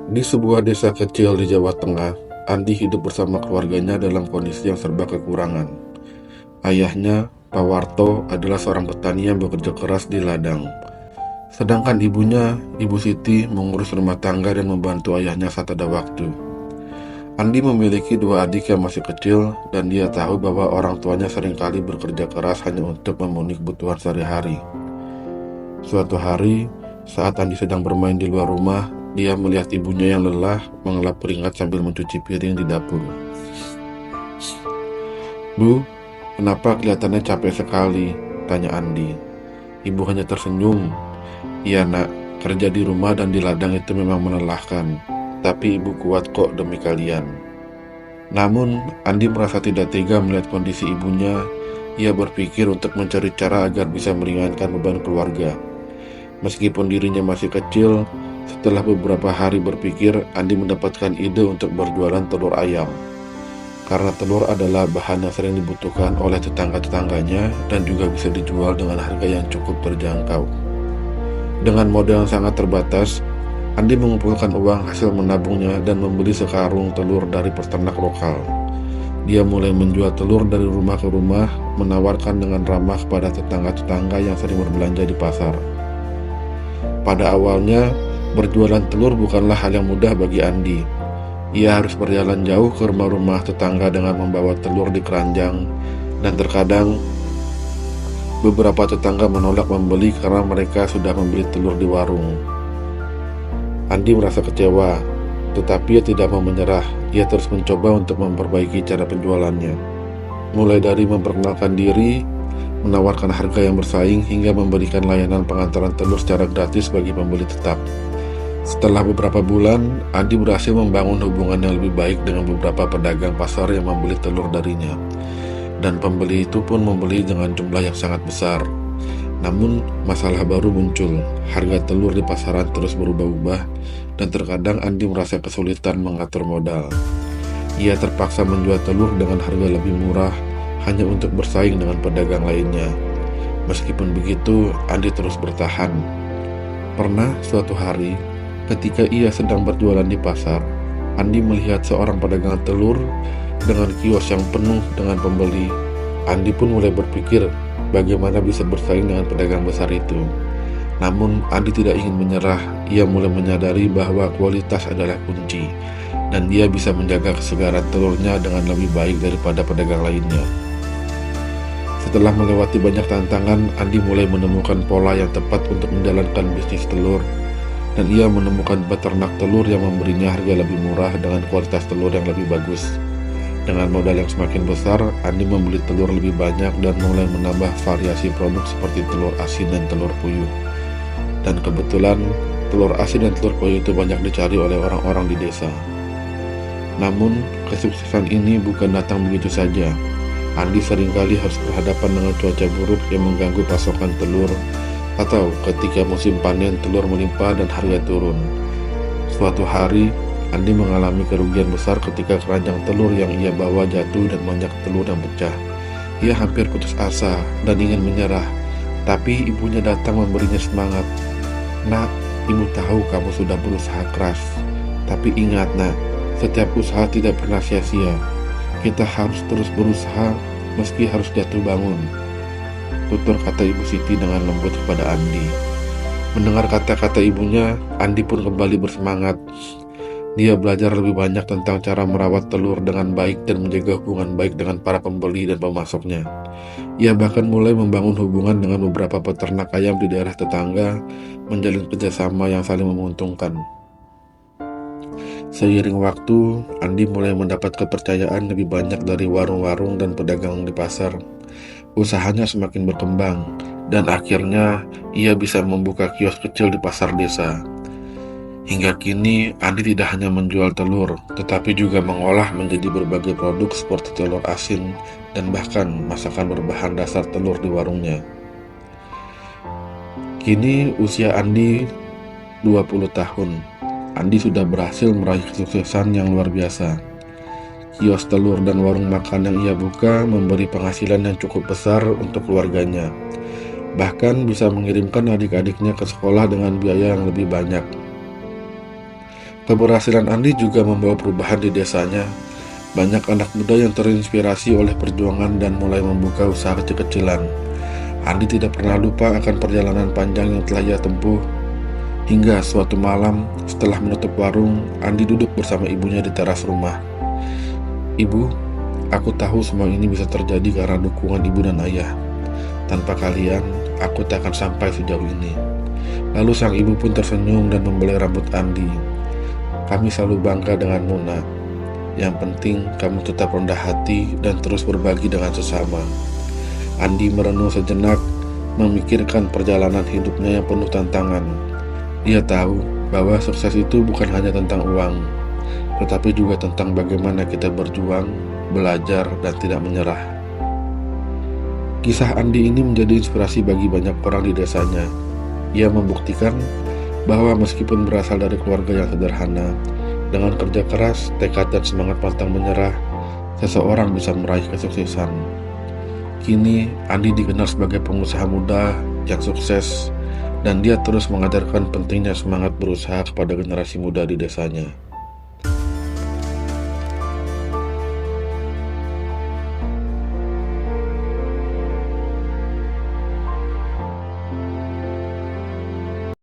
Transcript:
Di sebuah desa kecil di Jawa Tengah, Andi hidup bersama keluarganya dalam kondisi yang serba kekurangan. Ayahnya, Pak Warto, adalah seorang petani yang bekerja keras di ladang. Sedangkan ibunya, Ibu Siti, mengurus rumah tangga dan membantu ayahnya saat ada waktu. Andi memiliki dua adik yang masih kecil, dan dia tahu bahwa orang tuanya seringkali bekerja keras hanya untuk memenuhi kebutuhan sehari-hari. Suatu hari, saat Andi sedang bermain di luar rumah, dia melihat ibunya yang lelah mengelap keringat sambil mencuci piring di dapur. "Bu, kenapa kelihatannya capek sekali?" tanya Andi. Ibu hanya tersenyum. "Iya nak, kerja di rumah dan di ladang itu memang melelahkan, tapi ibu kuat kok demi kalian." Namun, Andi merasa tidak tega melihat kondisi ibunya. Ia berpikir untuk mencari cara agar bisa meringankan beban keluarga. Meskipun dirinya masih kecil, setelah beberapa hari berpikir, Andi mendapatkan ide untuk berjualan telur ayam. Karena telur adalah bahan yang sering dibutuhkan oleh tetangga-tetangganya dan juga bisa dijual dengan harga yang cukup terjangkau. Dengan modal yang sangat terbatas, Andi mengumpulkan uang hasil menabungnya dan membeli sekarung telur dari peternak lokal. Dia mulai menjual telur dari rumah ke rumah, menawarkan dengan ramah kepada tetangga-tetangga yang sering berbelanja di pasar. Pada awalnya, berjualan telur bukanlah hal yang mudah bagi Andi. Ia harus berjalan jauh ke rumah-rumah tetangga dengan membawa telur di keranjang, dan terkadang beberapa tetangga menolak membeli karena mereka sudah membeli telur di warung. Andi merasa kecewa, tetapi ia tidak mau menyerah. Ia terus mencoba untuk memperbaiki cara penjualannya. Mulai dari memperkenalkan diri, menawarkan harga yang bersaing, hingga memberikan layanan pengantaran telur secara gratis bagi pembeli tetap. Setelah beberapa bulan, Andi berhasil membangun hubungan yang lebih baik dengan beberapa pedagang pasar yang membeli telur darinya. Dan pembeli itu pun membeli dengan jumlah yang sangat besar. Namun, masalah baru muncul. Harga telur di pasaran terus berubah-ubah, dan terkadang Andi merasa kesulitan mengatur modal. Ia terpaksa menjual telur dengan harga lebih murah hanya untuk bersaing dengan pedagang lainnya. Meskipun begitu, Andi terus bertahan. Pernah suatu hari, ketika ia sedang berjualan di pasar, Andi melihat seorang pedagang telur dengan kios yang penuh dengan pembeli. Andi pun mulai berpikir bagaimana bisa bersaing dengan pedagang besar itu. Namun, Andi tidak ingin menyerah. Ia mulai menyadari bahwa kualitas adalah kunci, dan dia bisa menjaga kesegaran telurnya dengan lebih baik daripada pedagang lainnya. Setelah melewati banyak tantangan, Andi mulai menemukan pola yang tepat untuk menjalankan bisnis telur, dan ia menemukan peternak telur yang memberinya harga lebih murah dengan kualitas telur yang lebih bagus. Dengan modal yang semakin besar, Andi membeli telur lebih banyak dan mulai menambah variasi produk seperti telur asin dan telur puyuh. Dan kebetulan, telur asin dan telur puyuh itu banyak dicari oleh orang-orang di desa. Namun, kesuksesan ini bukan datang begitu saja. Andi seringkali harus berhadapan dengan cuaca buruk yang mengganggu pasokan telur, atau ketika musim panen telur melimpah dan harga turun. Suatu hari, Andi mengalami kerugian besar ketika keranjang telur yang ia bawa jatuh dan banyak telur yang pecah. Ia hampir putus asa dan ingin menyerah, tapi ibunya datang memberinya semangat. "Nak, ibu tahu kamu sudah berusaha keras, tapi ingat nak, setiap usaha tidak pernah sia-sia. Kita harus terus berusaha meski harus jatuh bangun," tutur kata Ibu Siti dengan lembut kepada Andi. Mendengar kata-kata ibunya, Andi pun kembali bersemangat. Dia belajar lebih banyak tentang cara merawat telur dengan baik dan menjaga hubungan baik dengan para pembeli dan pemasoknya. Ia bahkan mulai membangun hubungan dengan beberapa peternak ayam di daerah tetangga, menjalin kerjasama yang saling menguntungkan. Seiring waktu, Andi mulai mendapat kepercayaan lebih banyak dari warung-warung dan pedagang di pasar. Usahanya semakin berkembang, dan akhirnya ia bisa membuka kios kecil di pasar desa. Hingga kini, Andi tidak hanya menjual telur, tetapi juga mengolah menjadi berbagai produk seperti telur asin dan bahkan masakan berbahan dasar telur di warungnya. Kini usia Andi 20 tahun. Andi sudah berhasil meraih kesuksesan yang luar biasa. Kios telur dan warung makan yang ia buka memberi penghasilan yang cukup besar untuk keluarganya. Bahkan bisa mengirimkan adik-adiknya ke sekolah dengan biaya yang lebih banyak. Keberhasilan Andi juga membawa perubahan di desanya. Banyak anak muda yang terinspirasi oleh perjuangan dan mulai membuka usaha kecil-kecilan. Andi tidak pernah lupa akan perjalanan panjang yang telah ia tempuh. Hingga suatu malam, setelah menutup warung, Andi duduk bersama ibunya di teras rumah. "Ibu, aku tahu semua ini bisa terjadi karena dukungan ibu dan ayah. Tanpa kalian, aku tak akan sampai sejauh ini." Lalu sang ibu pun tersenyum dan membelai rambut Andi. "Kami selalu bangga denganmu, Nak. Yang penting kamu tetap rendah hati dan terus berbagi dengan sesama." Andi merenung sejenak, memikirkan perjalanan hidupnya yang penuh tantangan. Ia tahu bahwa sukses itu bukan hanya tentang uang, tetapi juga tentang bagaimana kita berjuang, belajar, dan tidak menyerah. Kisah Andi ini menjadi inspirasi bagi banyak orang di desanya. Ia membuktikan bahwa meskipun berasal dari keluarga yang sederhana, dengan kerja keras, tekad, dan semangat pantang menyerah, seseorang bisa meraih kesuksesan. Kini, Andi dikenal sebagai pengusaha muda yang sukses, dan dia terus mengajarkan pentingnya semangat berusaha kepada generasi muda di desanya.